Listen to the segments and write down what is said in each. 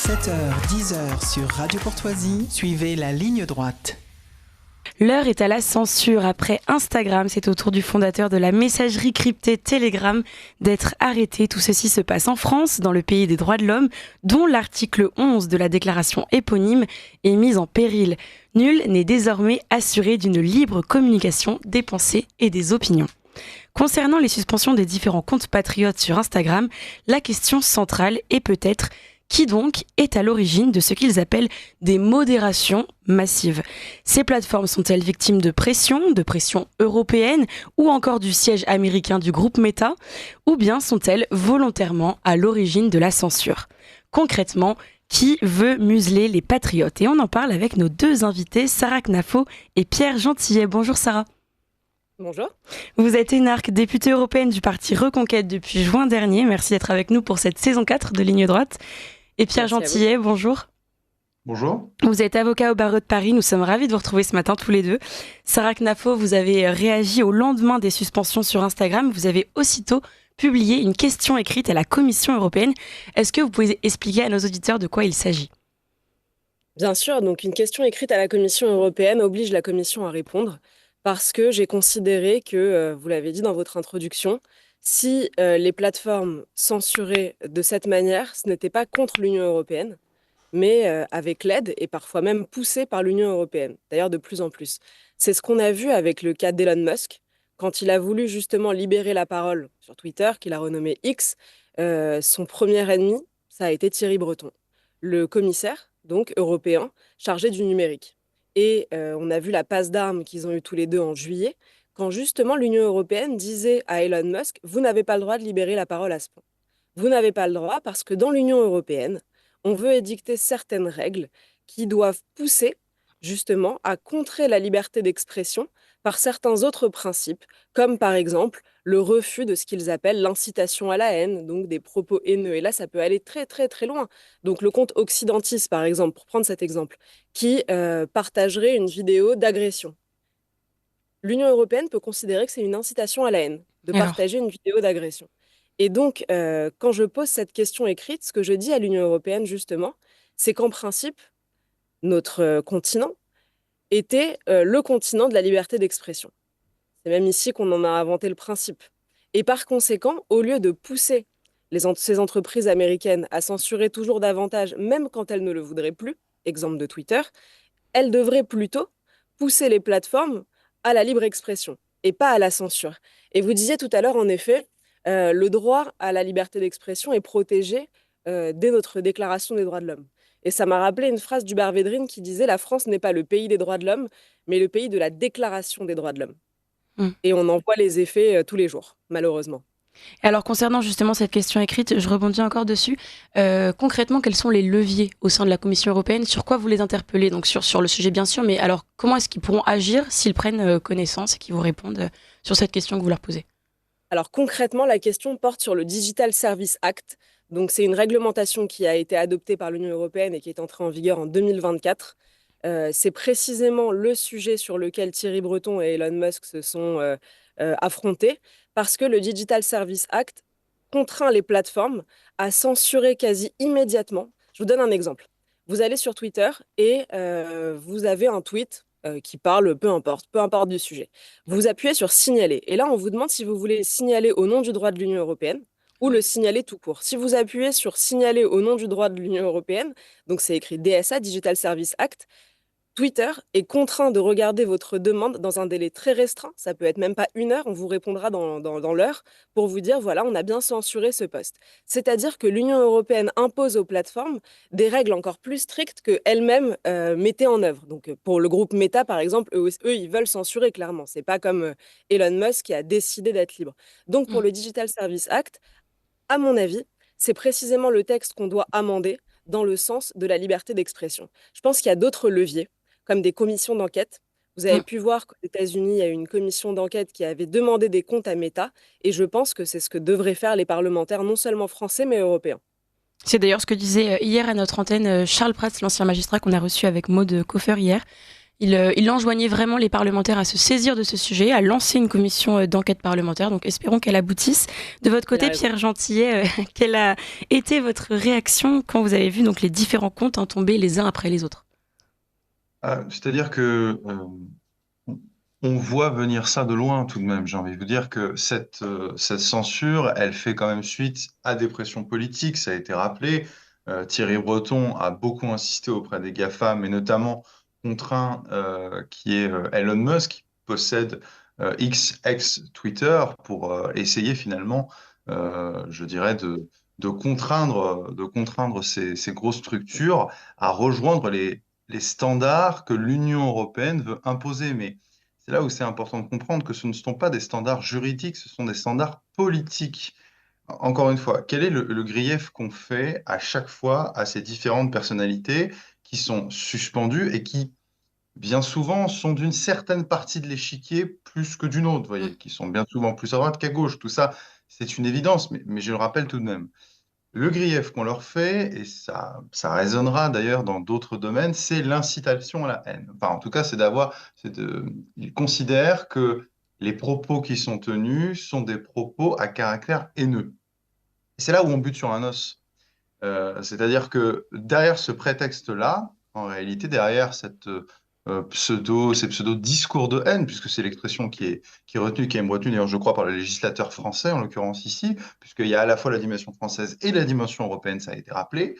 7h-10h sur Radio Courtoisie, suivez la ligne droite. L'heure est à la censure. Après Instagram, c'est au tour du fondateur de la messagerie cryptée Telegram d'être arrêté. Tout ceci se passe en France, dans le pays des droits de l'homme, dont l'article 11 de la déclaration éponyme est mis en péril. Nul n'est désormais assuré d'une libre communication des pensées et des opinions. Concernant les suspensions des différents comptes patriotes sur Instagram, la question centrale est peut-être: qui donc est à l'origine de ce qu'ils appellent des modérations massives? Ces plateformes sont-elles victimes de pression européenne ou encore du siège américain du groupe Meta? Ou bien sont-elles volontairement à l'origine de la censure? Concrètement, qui veut museler les patriotes? Et on en parle avec nos deux invités, Sarah Knafo et Pierre Gentillet. Bonjour Sarah. Bonjour. Vous êtes énarque, députée européenne du parti Reconquête depuis juin dernier. Merci d'être avec nous pour cette saison 4 de Ligne droite. Et Pierre Gentillet, bonjour. Bonjour. Vous êtes avocat au barreau de Paris. Nous sommes ravis de vous retrouver ce matin tous les deux. Sarah Knafo, vous avez réagi au lendemain des suspensions sur Instagram. Vous avez aussitôt publié une question écrite à la Commission européenne. Est-ce que vous pouvez expliquer à nos auditeurs de quoi il s'agit ? Bien sûr, donc une question écrite à la Commission européenne oblige la Commission à répondre parce que j'ai considéré que, vous l'avez dit dans votre introduction, si les plateformes censuraient de cette manière, ce n'était pas contre l'Union européenne, mais avec l'aide et parfois même poussé par l'Union européenne, d'ailleurs de plus en plus. C'est ce qu'on a vu avec le cas d'Elon Musk, quand il a voulu justement libérer la parole sur Twitter, qu'il a renommé X, son premier ennemi, ça a été Thierry Breton, le commissaire donc européen chargé du numérique. Et on a vu la passe d'armes qu'ils ont eue tous les deux en juillet, quand justement l'Union européenne disait à Elon Musk: vous n'avez pas le droit de libérer la parole à ce point. Vous n'avez pas le droit parce que dans l'Union européenne, on veut édicter certaines règles qui doivent pousser justement à contrer la liberté d'expression par certains autres principes, comme par exemple le refus de ce qu'ils appellent l'incitation à la haine, donc des propos haineux. Et là, ça peut aller très très très loin. Donc le compte Occidentis, par exemple, pour prendre cet exemple, qui partagerait une vidéo d'agression. L'Union européenne peut considérer que c'est une incitation à la haine de partager une vidéo d'agression. Et donc, quand je pose cette question écrite, ce que je dis à l'Union européenne, justement, c'est qu'en principe, notre continent était le continent de la liberté d'expression. C'est même ici qu'on en a inventé le principe. Et par conséquent, au lieu de pousser ces entreprises américaines à censurer toujours davantage, même quand elles ne le voudraient plus, exemple de Twitter, elles devraient plutôt pousser les plateformes à la libre expression et pas à la censure. Et vous disiez tout à l'heure, en effet, le droit à la liberté d'expression est protégé dès notre déclaration des droits de l'homme. Et ça m'a rappelé une phrase d'Hubert Védrine qui disait: la France n'est pas le pays des droits de l'homme, mais le pays de la déclaration des droits de l'homme. Et on en voit les effets tous les jours, malheureusement. Alors concernant justement cette question écrite, je rebondis encore dessus. Concrètement, quels sont les leviers au sein de la Commission européenne? Sur quoi vous les interpellez? Donc sur le sujet bien sûr, mais alors comment est-ce qu'ils pourront agir s'ils prennent connaissance et qu'ils vous répondent sur cette question que vous leur posez? Alors concrètement, la question porte sur le Digital Service Act. Donc c'est une réglementation qui a été adoptée par l'Union européenne et qui est entrée en vigueur en 2024. C'est précisément le sujet sur lequel Thierry Breton et Elon Musk se sont affrontés, parce que le Digital Service Act contraint les plateformes à censurer quasi immédiatement. Je vous donne un exemple. Vous allez sur Twitter et vous avez un tweet qui parle, peu importe du sujet. Vous appuyez sur signaler. Et là, on vous demande si vous voulez signaler au nom du droit de l'Union européenne ou le signaler tout court. Si vous appuyez sur signaler au nom du droit de l'Union européenne, donc c'est écrit DSA, Digital Service Act, Twitter est contraint de regarder votre demande dans un délai très restreint. Ça peut être même pas 1 heure, on vous répondra dans l'heure pour vous dire: voilà, on a bien censuré ce post. C'est-à-dire que l'Union européenne impose aux plateformes des règles encore plus strictes qu'elles-mêmes mettaient en œuvre. Donc pour le groupe Meta, par exemple, eux ils veulent censurer clairement. C'est pas comme Elon Musk qui a décidé d'être libre. Donc pour le Digital Service Act, à mon avis, c'est précisément le texte qu'on doit amender dans le sens de la liberté d'expression. Je pense qu'il y a d'autres leviers, comme des commissions d'enquête. Vous avez pu voir qu'aux États-Unis, il y a eu une commission d'enquête qui avait demandé des comptes à Meta, et je pense que c'est ce que devraient faire les parlementaires, non seulement français, mais européens. C'est d'ailleurs ce que disait hier à notre antenne Charles Prats, l'ancien magistrat qu'on a reçu avec Maud Coffer hier. Il enjoignait vraiment les parlementaires à se saisir de ce sujet, à lancer une commission d'enquête parlementaire. Donc espérons qu'elle aboutisse. De votre Il a côté, raison. Pierre Gentillet, quelle a été votre réaction quand vous avez vu donc les différents comptes tomber les uns après les autres? C'est-à-dire que on voit venir ça de loin tout de même. J'ai envie de vous dire que cette censure, elle fait quand même suite à des pressions politiques, ça a été rappelé. Thierry Breton a beaucoup insisté auprès des GAFAM, et notamment contre un qui est Elon Musk, qui possède X, ex-Twitter, pour essayer finalement, je dirais, de contraindre ces grosses structures à rejoindre les standards que l'Union européenne veut imposer. Mais c'est là où c'est important de comprendre que ce ne sont pas des standards juridiques, ce sont des standards politiques. Encore une fois, quel est le grief qu'on fait à chaque fois à ces différentes personnalités qui sont suspendues et qui, bien souvent, sont d'une certaine partie de l'échiquier plus que d'une autre, vous voyez, qui sont bien souvent plus à droite qu'à gauche. Tout ça, c'est une évidence, mais je le rappelle tout de même. Le grief qu'on leur fait, et ça résonnera d'ailleurs dans d'autres domaines, c'est l'incitation à la haine. Enfin, en tout cas, ils considèrent que les propos qui sont tenus sont des propos à caractère haineux. Et c'est là où on bute sur un os. C'est-à-dire que derrière ce prétexte-là, en réalité, derrière ces pseudo-discours de haine, puisque c'est l'expression qui est retenue, qui est retenue d'ailleurs, je crois, par le législateur français, en l'occurrence ici, puisqu'il y a à la fois la dimension française et la dimension européenne, ça a été rappelé,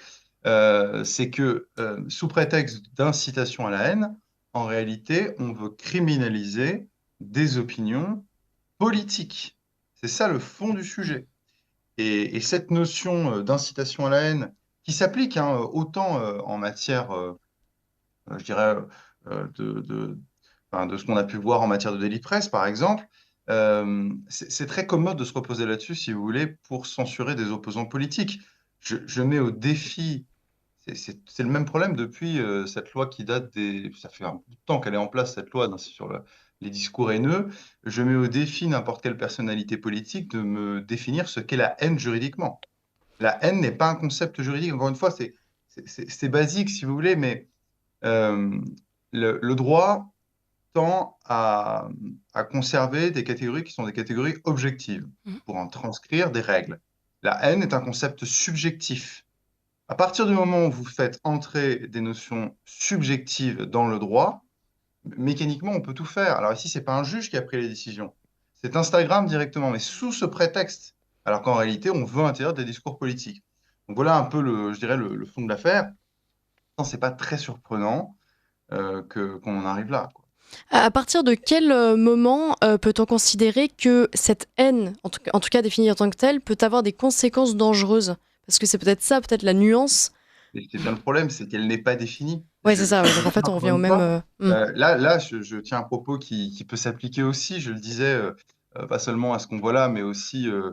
c'est que sous prétexte d'incitation à la haine, en réalité, on veut criminaliser des opinions politiques. C'est ça le fond du sujet. Et cette notion d'incitation à la haine, qui s'applique hein, autant en matière, je dirais, enfin, de ce qu'on a pu voir en matière de délit de presse, par exemple, c'est très commode de se reposer là-dessus, si vous voulez, pour censurer des opposants politiques. Je mets au défi, c'est le même problème depuis cette loi qui date des... Ça fait un bout de temps qu'elle est en place, cette loi sur les discours haineux. Je mets au défi n'importe quelle personnalité politique de me définir ce qu'est la haine juridiquement. La haine n'est pas un concept juridique. Encore une fois, c'est basique, si vous voulez, mais euh, le droit tend à conserver des catégories qui sont des catégories objectives Mhm. pour en transcrire des règles. La haine est un concept subjectif. À partir du moment où vous faites entrer des notions subjectives dans le droit, mécaniquement, on peut tout faire. Alors ici, c'est pas un juge qui a pris les décisions, c'est Instagram directement, mais sous ce prétexte, alors qu'en réalité, on veut interdire des discours politiques. Donc voilà un peu je dirais, le fond de l'affaire. C'est pas très surprenant qu'on en arrive là, quoi. À partir de quel moment peut-on considérer que cette haine, en tout cas définie en tant que telle, peut avoir des conséquences dangereuses? Parce que c'est peut-être ça, peut-être la nuance. Et c'est bien le problème, c'est qu'elle n'est pas définie. Ouais, c'est ça. Ouais. Donc en fait, on revient Encore au une même. fois, Hmm. là, je tiens un propos qui peut s'appliquer aussi, je le disais, pas seulement à ce qu'on voit là, mais aussi euh,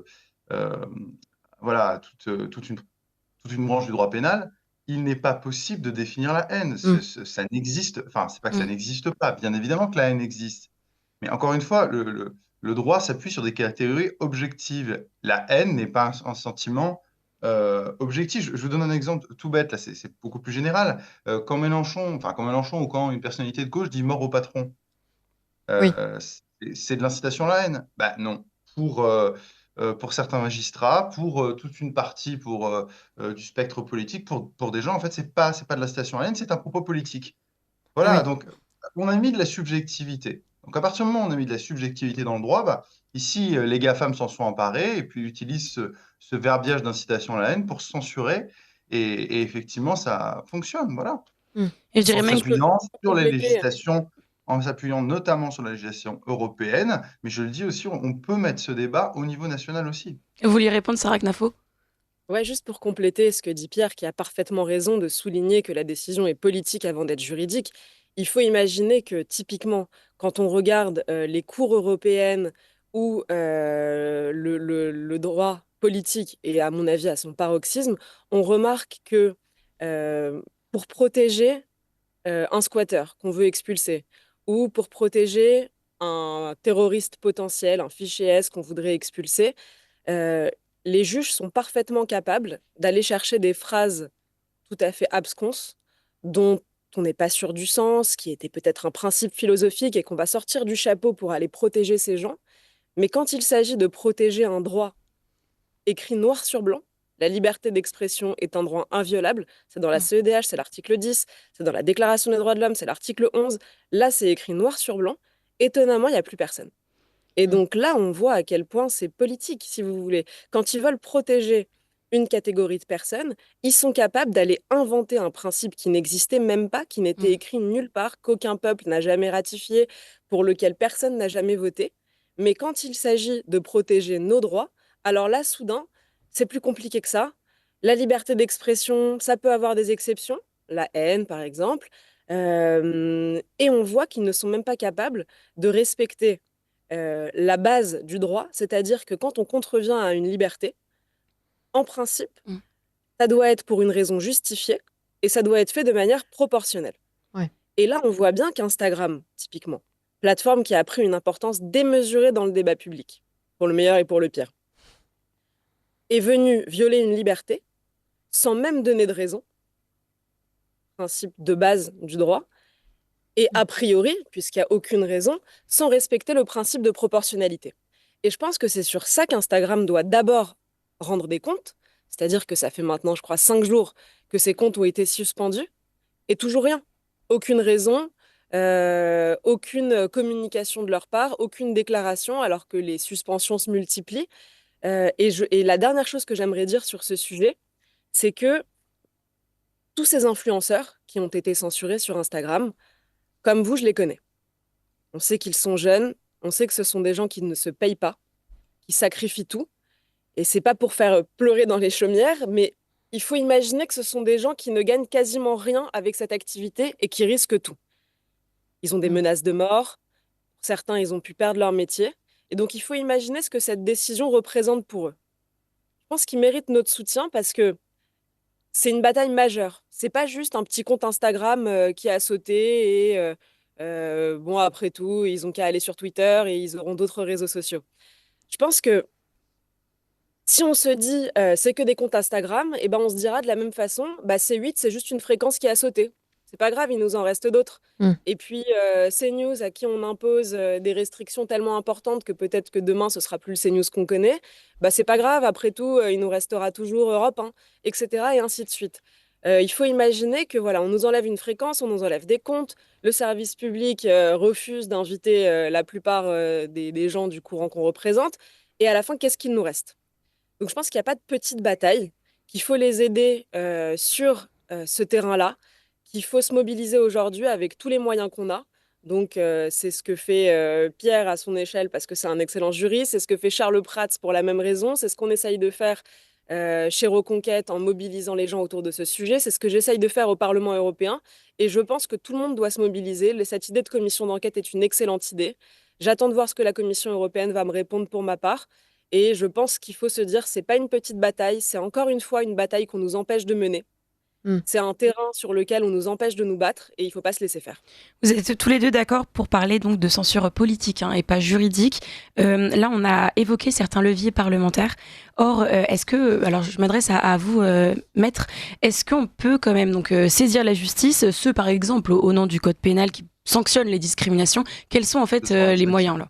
voilà, à toute une branche du droit pénal. Il n'est pas possible de définir la haine. Hmm. Ça n'existe, enfin, c'est pas que ça Mm. n'existe pas, bien évidemment que la haine existe. Mais encore une fois, le droit s'appuie sur des catégories objectives. La haine n'est pas un sentiment objectif. Je vous donne un exemple tout bête, là, c'est beaucoup plus général. Quand Mélenchon ou quand une personnalité de gauche dit mort au patron, Oui. c'est de l'incitation à la haine? Bah non. Pour certains magistrats, pour toute une partie du spectre politique, pour des gens, en fait, c'est pas de l'incitation à la haine, c'est un propos politique. Ah Voilà, oui. donc on a mis de la subjectivité. Donc à partir du moment où on a mis de la subjectivité dans le droit, bah, ici, les GAFAM s'en sont emparés et puis utilisent ce verbiage d'incitation à la haine pour censurer. Et effectivement, ça fonctionne, voilà. Hmm. Et je dirais En Si même je peux s'appuyant sur la compléter. législation, en s'appuyant notamment sur la législation européenne, mais je le dis aussi, on peut mettre ce débat au niveau national aussi. vous vouliez répondre, Sarah Knafo? Ouais, juste pour compléter ce que dit Pierre, qui a parfaitement raison de souligner que la décision est politique avant d'être juridique, il faut imaginer que typiquement, quand on regarde les cours européennes où le droit politique est, à mon avis, à son paroxysme, on remarque que euh, pour protéger un squatter qu'on veut expulser, ou pour protéger un terroriste potentiel, un fichier S qu'on voudrait expulser, euh, les juges sont parfaitement capables d'aller chercher des phrases tout à fait absconses, dont on n'est pas sûr du sens, qui était peut-être un principe philosophique et qu'on va sortir du chapeau pour aller protéger ces gens. Mais quand il s'agit de protéger un droit écrit noir sur blanc, la liberté d'expression est un droit inviolable, c'est dans la CEDH, c'est l'article 10, c'est dans la Déclaration des droits de l'homme, c'est l'article 11, là c'est écrit noir sur blanc, étonnamment il n'y a plus personne. Et donc là on voit à quel point c'est politique, si vous voulez. Quand ils veulent protéger une catégorie de personnes, ils sont capables d'aller inventer un principe qui n'existait même pas, qui n'était écrit nulle part, qu'aucun peuple n'a jamais ratifié, pour lequel personne n'a jamais voté. Mais quand il s'agit de protéger nos droits, alors là, soudain, c'est plus compliqué que ça. La liberté d'expression, ça peut avoir des exceptions, la haine par exemple, et on voit qu'ils ne sont même pas capables de respecter la base du droit, c'est-à-dire que quand on contrevient à une liberté, en principe, ça doit être pour une raison justifiée et ça doit être fait de manière proportionnelle. Ouais. Et là, on voit bien qu'Instagram, typiquement, plateforme qui a pris une importance démesurée dans le débat public, pour le meilleur et pour le pire, est venu violer une liberté sans même donner de raison, principe de base du droit, et a priori, puisqu'il n'y a aucune raison, sans respecter le principe de proportionnalité. Et je pense que c'est sur ça qu'Instagram doit d'abord rendre des comptes, c'est-à-dire que ça fait maintenant, je crois, 5 jours que ces comptes ont été suspendus, et toujours rien. Aucune raison, aucune communication de leur part, aucune déclaration, alors que les suspensions se multiplient. Et la dernière chose que j'aimerais dire sur ce sujet, c'est que tous ces influenceurs qui ont été censurés sur Instagram, comme vous, je les connais. On sait qu'ils sont jeunes, on sait que ce sont des gens qui ne se payent pas, qui sacrifient tout. Et c'est pas pour faire pleurer dans les chaumières, mais il faut imaginer que ce sont des gens qui ne gagnent quasiment rien avec cette activité et qui risquent tout. Ils ont des menaces de mort, certains, ils ont pu perdre leur métier. Et donc, il faut imaginer ce que cette décision représente pour eux. Je pense qu'ils méritent notre soutien parce que c'est une bataille majeure. C'est pas juste un petit compte Instagram qui a sauté et bon, après tout, ils ont qu'à aller sur Twitter et ils auront d'autres réseaux sociaux. Je pense que si on se dit c'est que des comptes Instagram, et ben on se dira de la même façon, bah C8 c'est juste une fréquence qui a sauté. C'est pas grave, il nous en reste d'autres. Et puis CNews à qui on impose des restrictions tellement importantes que peut-être que demain ce sera plus le CNews qu'on connaît, bah c'est pas grave, après tout il nous restera toujours Europe 1, etc. et ainsi de suite. Il faut imaginer que voilà, on nous enlève une fréquence, on nous enlève des comptes, le service public refuse d'inviter la plupart des gens du courant qu'on représente, et à la fin qu'est-ce qu'il nous reste? Donc je pense qu'il n'y a pas de petite bataille, qu'il faut les aider sur ce terrain-là, qu'il faut se mobiliser aujourd'hui avec tous les moyens qu'on a. Donc c'est ce que fait Pierre à son échelle parce que c'est un excellent juriste, c'est ce que fait Charles Prats pour la même raison, c'est ce qu'on essaye de faire chez Reconquête en mobilisant les gens autour de ce sujet, c'est ce que j'essaye de faire au Parlement européen et je pense que tout le monde doit se mobiliser. Cette idée de commission d'enquête est une excellente idée. J'attends de voir ce que la Commission européenne va me répondre pour ma part. Et je pense qu'il faut se dire, c'est pas une petite bataille, c'est encore une fois une bataille qu'on nous empêche de mener. C'est un terrain sur lequel on nous empêche de nous battre et il faut pas se laisser faire. Vous êtes tous les deux d'accord pour parler donc de censure politique et pas juridique. Là, on a évoqué certains leviers parlementaires. Or, est-ce que, alors je m'adresse à vous, maître, est-ce qu'on peut quand même donc saisir la justice, ceux par exemple au nom du code pénal qui sanctionne les discriminations? Quels sont en fait les moyens là?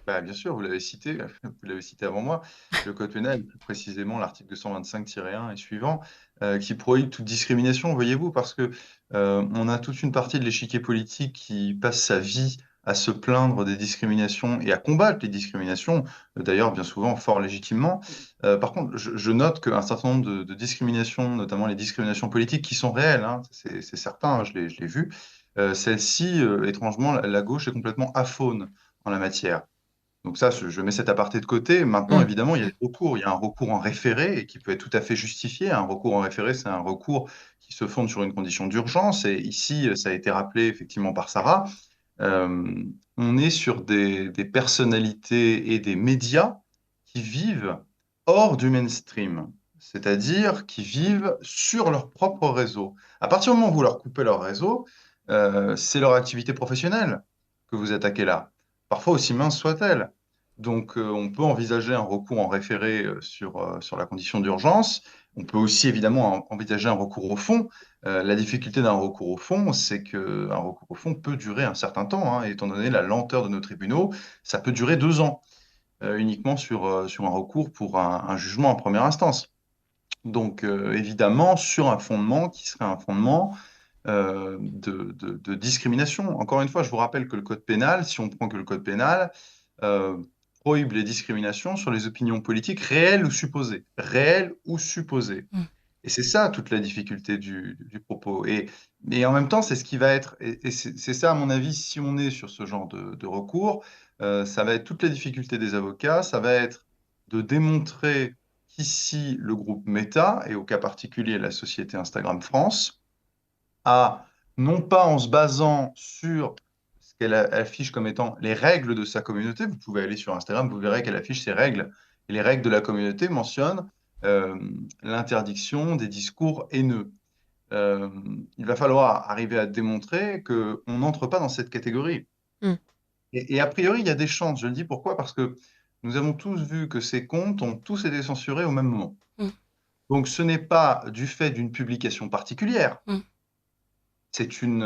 Bah, bien sûr, vous l'avez cité, avant moi, le code pénal, plus précisément l'article 225-1 et suivant, qui prohibe toute discrimination, voyez-vous, parce que on a toute une partie de l'échiquier politique qui passe sa vie à se plaindre des discriminations et à combattre les discriminations, d'ailleurs bien souvent fort légitimement. Par contre, je note qu'un certain nombre de discriminations, notamment les discriminations politiques, qui sont réelles, hein, c'est certain, hein, je l'ai vu, celles-ci, étrangement, la gauche est complètement aphone en la matière. Donc ça, je mets cet aparté de côté. Maintenant, évidemment, il y a des recours. Il y a un recours en référé et qui peut être tout à fait justifié. Un recours en référé, c'est un recours qui se fonde sur une condition d'urgence. Et ici, ça a été rappelé effectivement par Sarah. On est sur des personnalités et des médias qui vivent hors du mainstream, c'est-à-dire qui vivent sur leur propre réseau. À partir du moment où vous leur coupez leur réseau, c'est leur activité professionnelle que vous attaquez là, parfois aussi mince soit-elle. Donc, on peut envisager un recours en référé sur la condition d'urgence. On peut aussi évidemment envisager un recours au fond. La difficulté d'un recours au fond, c'est qu'un recours au fond peut durer un certain temps, hein, et étant donné la lenteur de nos tribunaux, ça peut durer 2 ans uniquement sur un recours pour un jugement en première instance. Donc évidemment, sur un fondement qui serait un fondement de discrimination. Encore une fois, je vous rappelle que le code pénal, si on prend que le code pénal, euh, prohibe les discriminations sur les opinions politiques réelles ou supposées. Réelles ou supposées. Mm. Et c'est ça toute la difficulté du propos. Et en même temps, c'est ce qui va être, et c'est ça à mon avis, si on est sur ce genre de recours, ça va être toute la difficulté des avocats, ça va être de démontrer qu'ici, le groupe Meta, et au cas particulier la société Instagram France, a, non pas en se basant sur ce qu'elle affiche comme étant les règles de sa communauté, vous pouvez aller sur Instagram, vous verrez qu'elle affiche ses règles, et les règles de la communauté mentionnent euh, l'interdiction des discours haineux. Euh, il va falloir arriver à démontrer qu'on n'entre pas dans cette catégorie. Mm. Et a priori, il y a des chances. Je le dis pourquoi? Parce que nous avons tous vu que ces comptes ont tous été censurés au même moment. Mm. Donc ce n'est pas du fait d'une publication particulière. Mm. C'est une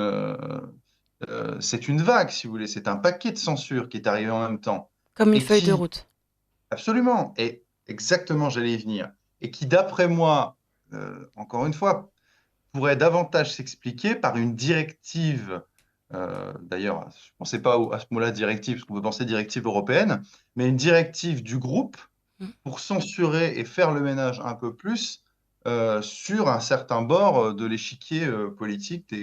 vague, si vous voulez. C'est un paquet de censure qui est arrivé en même temps. Comme une Et feuille de qui, route. absolument, et exactement, j'allais y venir. Et qui, d'après moi, encore une fois, pourrait davantage s'expliquer par une directive. D'ailleurs, je ne pensais pas à ce mot-là directive, parce qu'on peut penser directive européenne, mais une directive du groupe Mm. pour censurer et faire le ménage un peu plus sur un certain bord de l'échiquier politique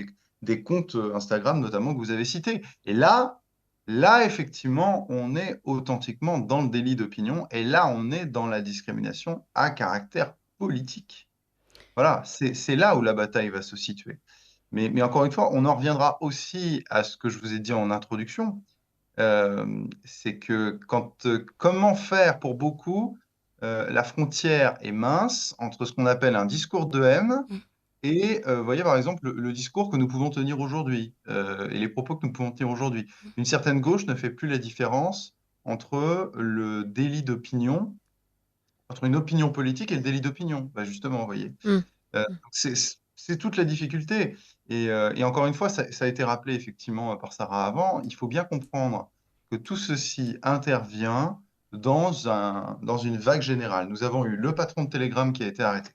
des comptes Instagram, notamment que vous avez cités. Et là, effectivement, on est authentiquement dans le délit d'opinion, et là, on est dans la discrimination à caractère politique. Voilà, c'est là où la bataille va se situer. Mais encore une fois, on en reviendra aussi à ce que je vous ai dit en introduction. C'est que comment faire pour beaucoup, la frontière est mince entre ce qu'on appelle un discours de haine Mm. et, vous voyez, par exemple, le discours que nous pouvons tenir aujourd'hui et les propos que nous pouvons tenir aujourd'hui. Une certaine gauche ne fait plus la différence entre le délit d'opinion, entre une opinion politique et le délit d'opinion. Bah, justement, vous voyez. Mm. Donc c'est toute la difficulté. Et encore une fois, ça a été rappelé effectivement par Sarah avant, il faut bien comprendre que tout ceci intervient dans une vague générale. Nous avons eu le patron de Telegram qui a été arrêté.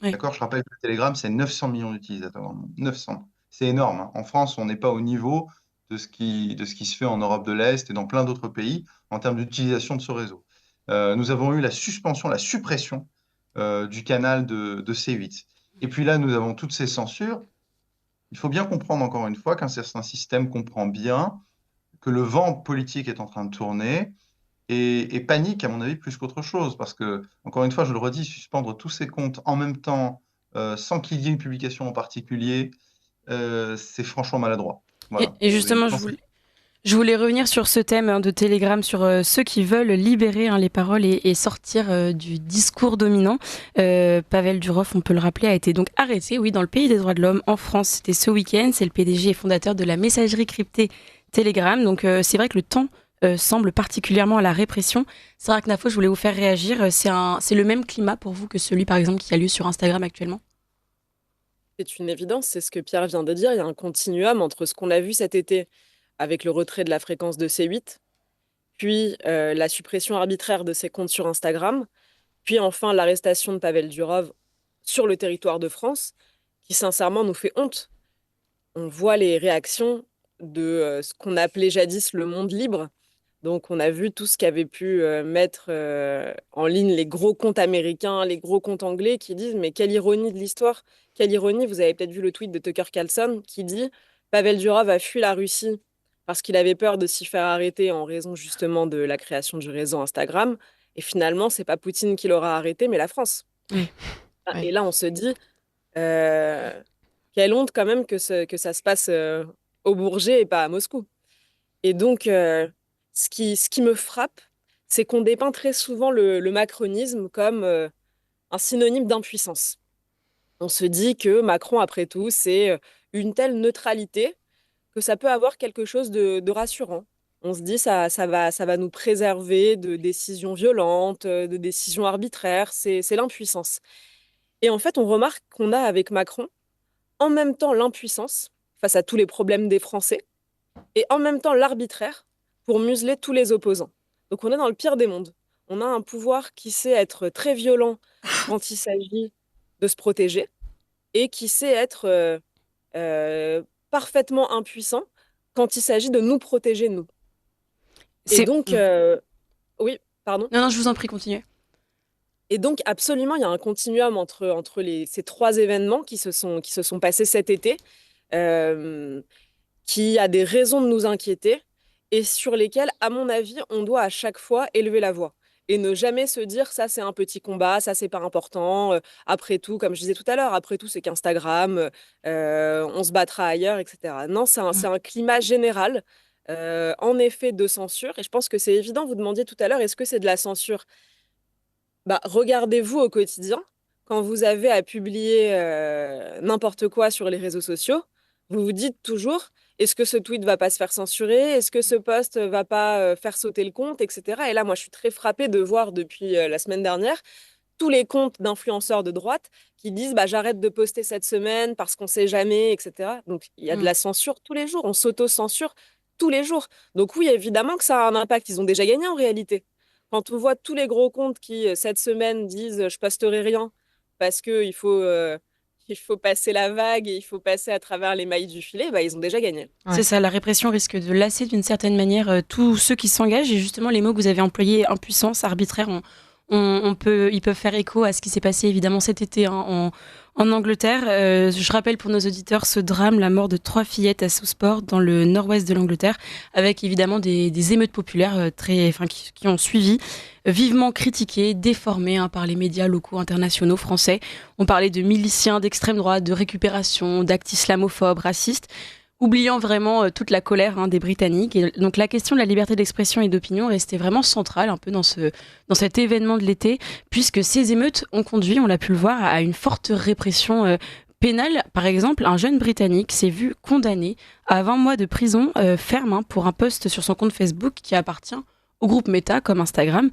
Oui. D'accord? Je rappelle que Telegram, c'est 900 millions d'utilisateurs dans le monde. 900. C'est énorme, hein. En France, on n'est pas au niveau de ce qui se fait en Europe de l'Est et dans plein d'autres pays en termes d'utilisation de ce réseau. Nous avons eu la suspension, la suppression du canal de C8. Et puis là, nous avons toutes ces censures. Il faut bien comprendre encore une fois qu'un certain système comprend bien que le vent politique est en train de tourner et panique, à mon avis, plus qu'autre chose. Parce que, encore une fois, je le redis, suspendre tous ces comptes en même temps, sans qu'il y ait une publication en particulier, c'est franchement maladroit. Voilà. Et justement, je voulais revenir sur ce thème de Telegram, sur ceux qui veulent libérer les paroles et sortir du discours dominant. Pavel Durov, on peut le rappeler, a été donc arrêté, oui, dans le pays des droits de l'homme, en France. C'était ce week-end. C'est le PDG et fondateur de la messagerie cryptée Telegram. Donc c'est vrai que le temps semble particulièrement à la répression. Sarah Knafo, je voulais vous faire réagir. C'est le même climat pour vous que celui, par exemple, qui a lieu sur Instagram actuellement? C'est une évidence, c'est ce que Pierre vient de dire. Il y a un continuum entre ce qu'on a vu cet été avec le retrait de la fréquence de C8, puis la suppression arbitraire de ses comptes sur Instagram, puis enfin l'arrestation de Pavel Durov sur le territoire de France, qui sincèrement nous fait honte. On voit les réactions de ce qu'on appelait jadis le monde libre. Donc on a vu tout ce qu'avaient pu mettre en ligne les gros comptes américains, les gros comptes anglais qui disent mais quelle ironie de l'histoire, quelle ironie, vous avez peut-être vu le tweet de Tucker Carlson qui dit Pavel Durov a fui la Russie parce qu'il avait peur de s'y faire arrêter en raison justement de la création du réseau Instagram. Et finalement, c'est pas Poutine qui l'aura arrêté, mais la France. Oui. Et là, on se dit, euh, quelle honte quand même que ça se passe au Bourget et pas à Moscou. Et donc, ce qui me frappe, c'est qu'on dépeint très souvent le macronisme comme un synonyme d'impuissance. On se dit que Macron, après tout, c'est une telle neutralité que ça peut avoir quelque chose de rassurant. On se dit ça va nous préserver de décisions violentes, de décisions arbitraires. C'est l'impuissance. Et en fait, on remarque qu'on a avec Macron en même temps l'impuissance face à tous les problèmes des Français et en même temps l'arbitraire pour museler tous les opposants. Donc on est dans le pire des mondes. On a un pouvoir qui sait être très violent quand il s'agit de se protéger et qui sait être euh, parfaitement impuissant quand il s'agit de nous protéger, nous. Et C'est... donc, oui, pardon. Non, non, je vous en prie, continuez. Et donc, absolument, il y a un continuum entre ces trois événements qui se sont passés cet été, euh, qui a des raisons de nous inquiéter et sur lesquels, à mon avis, on doit à chaque fois élever la voix et ne jamais se dire ça c'est un petit combat, ça c'est pas important. Après tout, comme je disais tout à l'heure, après tout c'est qu'Instagram, on se battra ailleurs, etc. Non, c'est un climat général, en effet, de censure. Et je pense que c'est évident. Vous demandiez tout à l'heure, est-ce que c'est de la censure? Bah, regardez-vous au quotidien, quand vous avez à publier n'importe quoi sur les réseaux sociaux, vous vous dites toujours, est-ce que ce tweet va pas se faire censurer? Est-ce que ce post va pas faire sauter le compte, etc. Et là, moi, je suis très frappée de voir depuis la semaine dernière tous les comptes d'influenceurs de droite qui disent bah, j'arrête de poster cette semaine parce qu'on sait jamais, etc. Donc, il y a de Mm. la censure tous les jours, on s'auto-censure tous les jours. Donc oui, évidemment que ça a un impact. Ils ont déjà gagné en réalité. Quand on voit tous les gros comptes qui, cette semaine, disent je posterai rien parce il faut passer la vague et il faut passer à travers les mailles du filet, bah, ils ont déjà gagné. C'est ça, la répression risque de lasser d'une certaine manière tous ceux qui s'engagent. Et justement, les mots que vous avez employés, impuissance, arbitraire, ils peuvent faire écho à ce qui s'est passé évidemment cet été en Angleterre. Je rappelle pour nos auditeurs ce drame, la mort de 3 fillettes à Southport dans le nord-ouest de l'Angleterre, avec évidemment des émeutes populaires qui ont suivi, vivement critiquées, déformées par les médias locaux, internationaux, français. On parlait de miliciens d'extrême droite, de récupération, d'actes islamophobes, racistes, oubliant vraiment toute la colère des Britanniques. Et donc la question de la liberté d'expression et d'opinion restait vraiment centrale un peu dans cet événement de l'été, puisque ces émeutes ont conduit, on l'a pu le voir, à une forte répression pénale. Par exemple, un jeune Britannique s'est vu condamné à 20 mois de prison ferme pour un post sur son compte Facebook qui appartient au groupe Meta comme Instagram.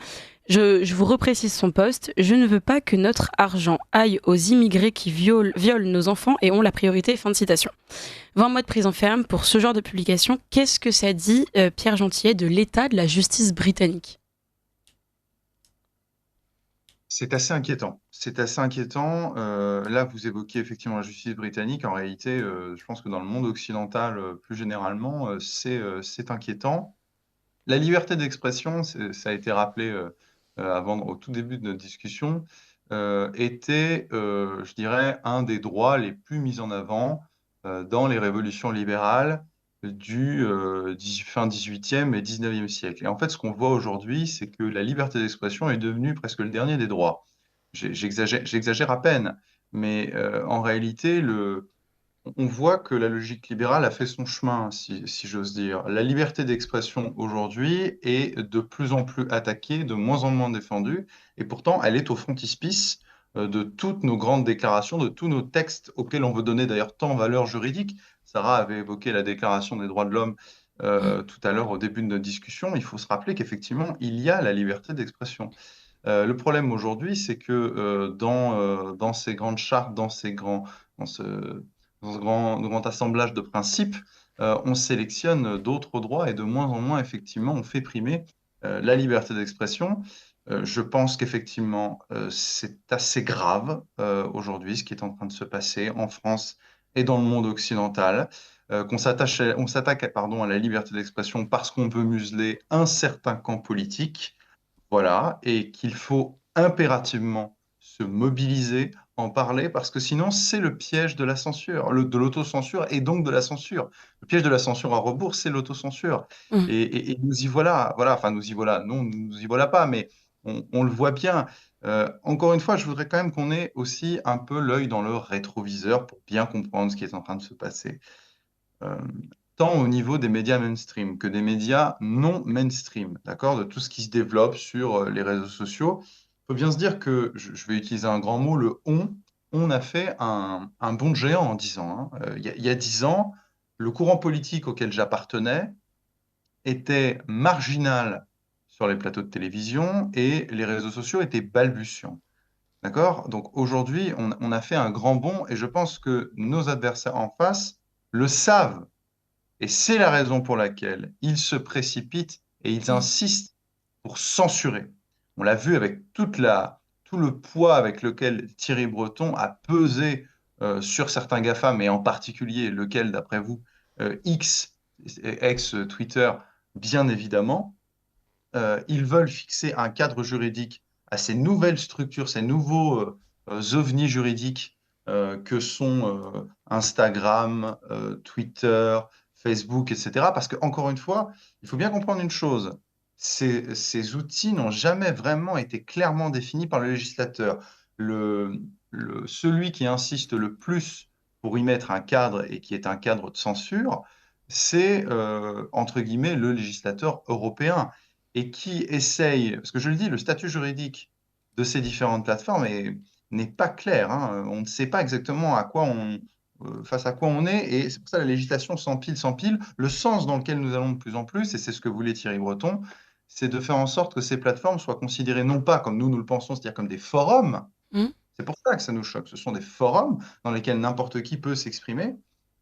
Je vous reprécise son post. Je ne veux pas que notre argent aille aux immigrés qui violent nos enfants et ont la priorité. Fin de citation. 20 mois de prison ferme pour ce genre de publication. Qu'est-ce que ça dit, Pierre Gentillet, de l'état de la justice britannique? C'est assez inquiétant. C'est assez inquiétant. Là, vous évoquez effectivement la justice britannique. En réalité, je pense que dans le monde occidental, plus généralement, c'est inquiétant. La liberté d'expression, ça a été rappelé au tout début de notre discussion, était, je dirais, un des droits les plus mis en avant dans les révolutions libérales du fin 18e et 19e siècle. Et en fait, ce qu'on voit aujourd'hui, c'est que la liberté d'expression est devenue presque le dernier des droits. J'exagère à peine, mais en réalité, on voit que la logique libérale a fait son chemin, si j'ose dire. La liberté d'expression aujourd'hui est de plus en plus attaquée, de moins en moins défendue, et pourtant elle est au frontispice de toutes nos grandes déclarations, de tous nos textes auxquels on veut donner d'ailleurs tant valeur juridique. Sarah avait évoqué la Déclaration des droits de l'homme tout à l'heure au début de notre discussion. Il faut se rappeler qu'effectivement, il y a la liberté d'expression. Le problème aujourd'hui, c'est que dans ces grandes chartes, dans ce grand assemblage de principes, on sélectionne d'autres droits et de moins en moins, effectivement, on fait primer la liberté d'expression. Je pense qu'effectivement, c'est assez grave aujourd'hui ce qui est en train de se passer en France et dans le monde occidental, on s'attaque, pardon, à la liberté d'expression parce qu'on veut museler un certain camp politique. Voilà, et qu'il faut impérativement se mobiliser, en parler, parce que sinon, c'est le piège de la censure, de l'autocensure et donc de la censure. Le piège de la censure à rebours, c'est l'autocensure. Mm. Et nous y voilà, enfin nous y voilà, non, nous y voilà pas, mais on le voit bien. Encore une fois, je voudrais quand même qu'on ait aussi un peu l'œil dans le rétroviseur pour bien comprendre ce qui est en train de se passer. Euh, Tant au niveau des médias mainstream que des médias non mainstream, d'accord, de tout ce qui se développe sur les réseaux sociaux. Il faut bien se dire que, je vais utiliser un grand mot, on a fait un bond de géant en 10 ans. Hein. Il y a 10 ans, le courant politique auquel j'appartenais était marginal sur les plateaux de télévision et les réseaux sociaux étaient balbutiants. D'accord? Donc aujourd'hui, on a fait un grand bond et je pense que nos adversaires en face le savent. Et c'est la raison pour laquelle ils se précipitent et ils Mm. insistent pour censurer. On l'a vu avec tout le poids avec lequel Thierry Breton a pesé sur certains GAFAM, et en particulier lequel, d'après vous, X, ex-Twitter, bien évidemment. Ils veulent fixer un cadre juridique à ces nouvelles structures, ces nouveaux ovnis juridiques que sont Instagram, Twitter, Facebook, etc. Parce que, encore une fois, il faut bien comprendre une chose, ces outils n'ont jamais vraiment été clairement définis par le législateur. Celui qui insiste le plus pour y mettre un cadre et qui est un cadre de censure, c'est, entre guillemets, le législateur européen et qui essaye, parce que je le dis, le statut juridique de ces différentes plateformes n'est pas clair, hein. On ne sait pas exactement face à quoi on est, et c'est pour ça que la législation s'empile. Le sens dans lequel nous allons de plus en plus, et c'est ce que voulait Thierry Breton, c'est de faire en sorte que ces plateformes soient considérées non pas comme nous le pensons, c'est-à-dire comme des forums. Mm. C'est pour ça que ça nous choque. Ce sont des forums dans lesquels n'importe qui peut s'exprimer,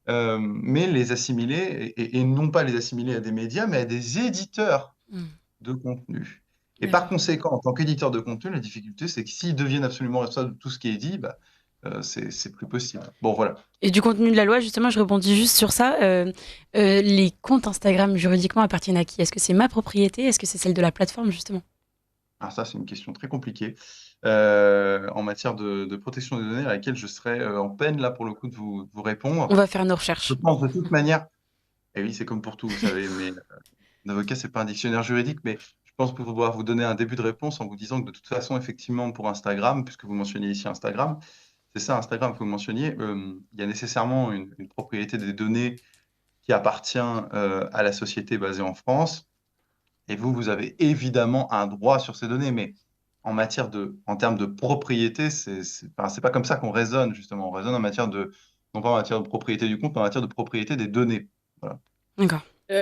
mais les assimiler, et non pas les assimiler à des médias, mais à des éditeurs Mm. de contenu. Et par D'accord. conséquent, en tant qu'éditeur de contenu, la difficulté, c'est que s'ils deviennent absolument responsables de tout ce qui est dit, c'est plus possible. Bon, voilà. Et du contenu de la loi, justement, je rebondis juste sur ça. Les comptes Instagram juridiquement appartiennent à qui? Est-ce que c'est ma propriété? Est-ce que c'est celle de la plateforme, justement? Alors ça, c'est une question très compliquée en matière de protection des données, à laquelle je serais en peine, là, pour le coup, de vous On répondre. va faire nos Je recherches. pense de toute manière, et oui, c'est comme pour tout, vous savez, mais un avocat, c'est pas un dictionnaire juridique, mais je pense pouvoir vous donner un début de réponse en vous disant que de toute façon, effectivement, pour Instagram, puisque vous mentionniez ici Instagram, c'est ça, Instagram que vous mentionniez, il y a nécessairement une propriété des données qui appartient à la société basée en France, et vous avez évidemment un droit sur ces données, mais en termes de propriété, enfin, c'est pas comme ça qu'on raisonne, justement. On raisonne non pas en matière de propriété du compte, mais en matière de propriété des données. Voilà. D'accord. Euh,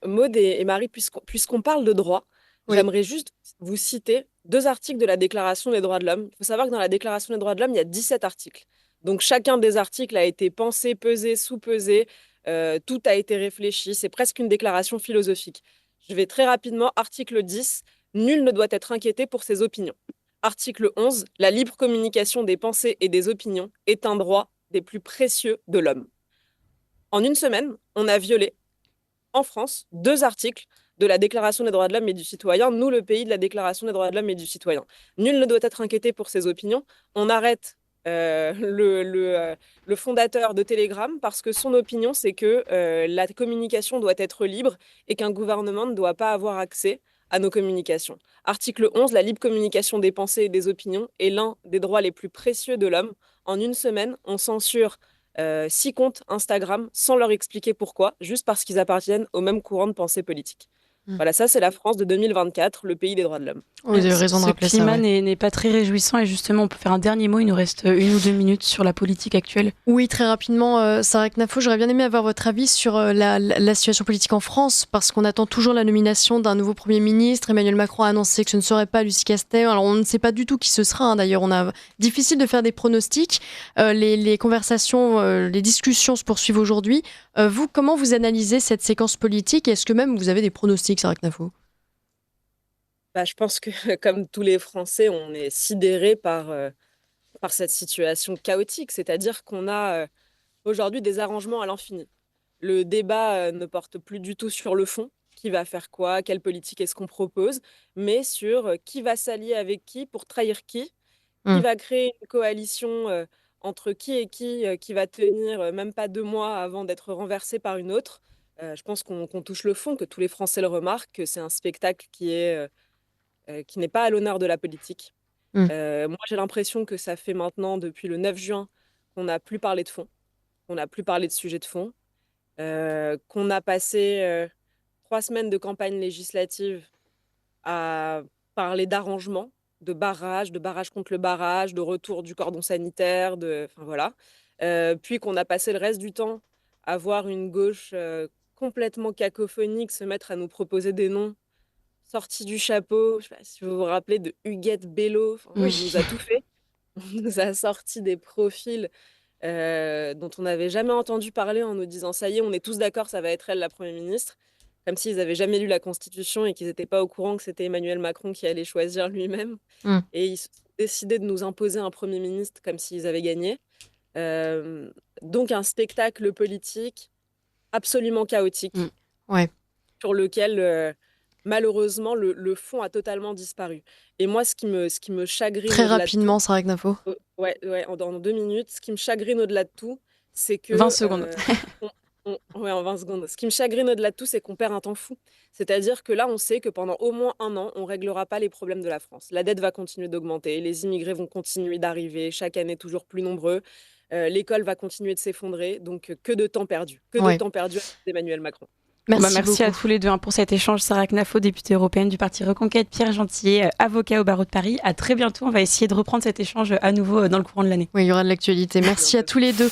Maud et Marie, puisqu'on parle de droit, Oui. j'aimerais juste vous citer deux articles de la Déclaration des droits de l'homme. Il faut savoir que dans la Déclaration des droits de l'homme, il y a 17 articles. Donc chacun des articles a été pensé, pesé, sous-pesé, tout a été réfléchi. C'est presque une déclaration philosophique. Je vais très rapidement. Article 10, nul ne doit être inquiété pour ses opinions. Article 11, la libre communication des pensées et des opinions est un droit des plus précieux de l'homme. En une semaine, on a violé en France deux articles de la Déclaration des droits de l'homme et du citoyen, nous le pays de la Déclaration des droits de l'homme et du citoyen. Nul ne doit être inquiété pour ses opinions. On arrête le fondateur de Telegram parce que son opinion, c'est que la communication doit être libre et qu'un gouvernement ne doit pas avoir accès à nos communications. Article 11, la libre communication des pensées et des opinions est l'un des droits les plus précieux de l'homme. En une semaine, on censure 6 comptes Instagram sans leur expliquer pourquoi, juste parce qu'ils appartiennent au même courant de pensée politique. Mm. Voilà, ça c'est la France de 2024, le pays des droits de l'homme. Vous avez raison de Ce rappeler ça. climat Ouais. n'est pas très réjouissant et justement, on peut faire un dernier mot. Il nous reste 1 ou 2 minutes sur la politique actuelle. Oui, très rapidement, Sarah Knafo, j'aurais bien aimé avoir votre avis sur la situation politique en France, parce qu'on attend toujours la nomination d'un nouveau Premier ministre. Emmanuel Macron a annoncé que ce ne serait pas Lucie Castel. Alors, on ne sait pas du tout qui ce sera, hein. D'ailleurs, difficile de faire des pronostics. Les conversations, les discussions se poursuivent aujourd'hui. Vous, comment vous analysez cette séquence politique? Est-ce que même vous avez des pronostics, Sarah Knafo? Je pense que, comme tous les Français, on est sidérés par cette situation chaotique, c'est-à-dire qu'on a aujourd'hui des arrangements à l'infini. Le débat ne porte plus du tout sur le fond, qui va faire quoi, quelle politique est-ce qu'on propose, mais sur qui va s'allier avec qui pour trahir qui Mm. va créer une coalition entre qui et qui va tenir même pas 2 mois avant d'être renversée par une autre. Je pense qu'on touche le fond, que tous les Français le remarquent, que c'est un spectacle qui n'est pas à l'honneur de la politique. Mm. Moi, j'ai l'impression que ça fait maintenant, depuis le 9 juin, qu'on n'a plus parlé de fond, qu'on n'a plus parlé de sujet de fond, qu'on a passé 3 semaines de campagne législative à parler d'arrangement, de barrage contre le barrage, de retour du cordon sanitaire, enfin voilà. Puis qu'on a passé le reste du temps à voir une gauche complètement cacophonique se mettre à nous proposer des noms sortis du chapeau. Je sais pas si vous vous rappelez de Huguette Bello. Enfin, Oui. il nous a tout fait. on nous a sorti des profils dont on n'avait jamais entendu parler en nous disant ça y est, on est tous d'accord, ça va être elle la Première ministre, comme s'ils n'avaient jamais lu la Constitution et qu'ils n'étaient pas au courant que c'était Emmanuel Macron qui allait choisir lui-même. Mm. Et ils ont décidé de nous imposer un Premier ministre comme s'ils avaient gagné. Donc un spectacle politique absolument chaotique Ouais. sur lequel malheureusement le fond a totalement disparu. Et moi, ce qui me chagrine Très au-delà de rapidement, Sarah Knafo. tout, en 2 minutes, ce qui me chagrine au-delà de tout, c'est que 20 secondes. en 20 secondes. Ce qui me chagrine au-delà de tout, c'est qu'on perd un temps fou. C'est-à-dire que là, on sait que pendant au moins 1 an, on ne réglera pas les problèmes de la France. La dette va continuer d'augmenter, les immigrés vont continuer d'arriver, chaque année toujours plus nombreux. L'école va continuer de s'effondrer. Donc, que de temps perdu. Que de temps perdu avec Emmanuel Macron. Merci à beaucoup. tous les deux pour cet échange. Sarah Knafo, députée européenne du parti Reconquête, Pierre Gentillet, avocat au barreau de Paris. À très bientôt. On va essayer de reprendre cet échange à nouveau dans le courant de l'année. Oui, il y aura de l'actualité. Merci à tous les deux.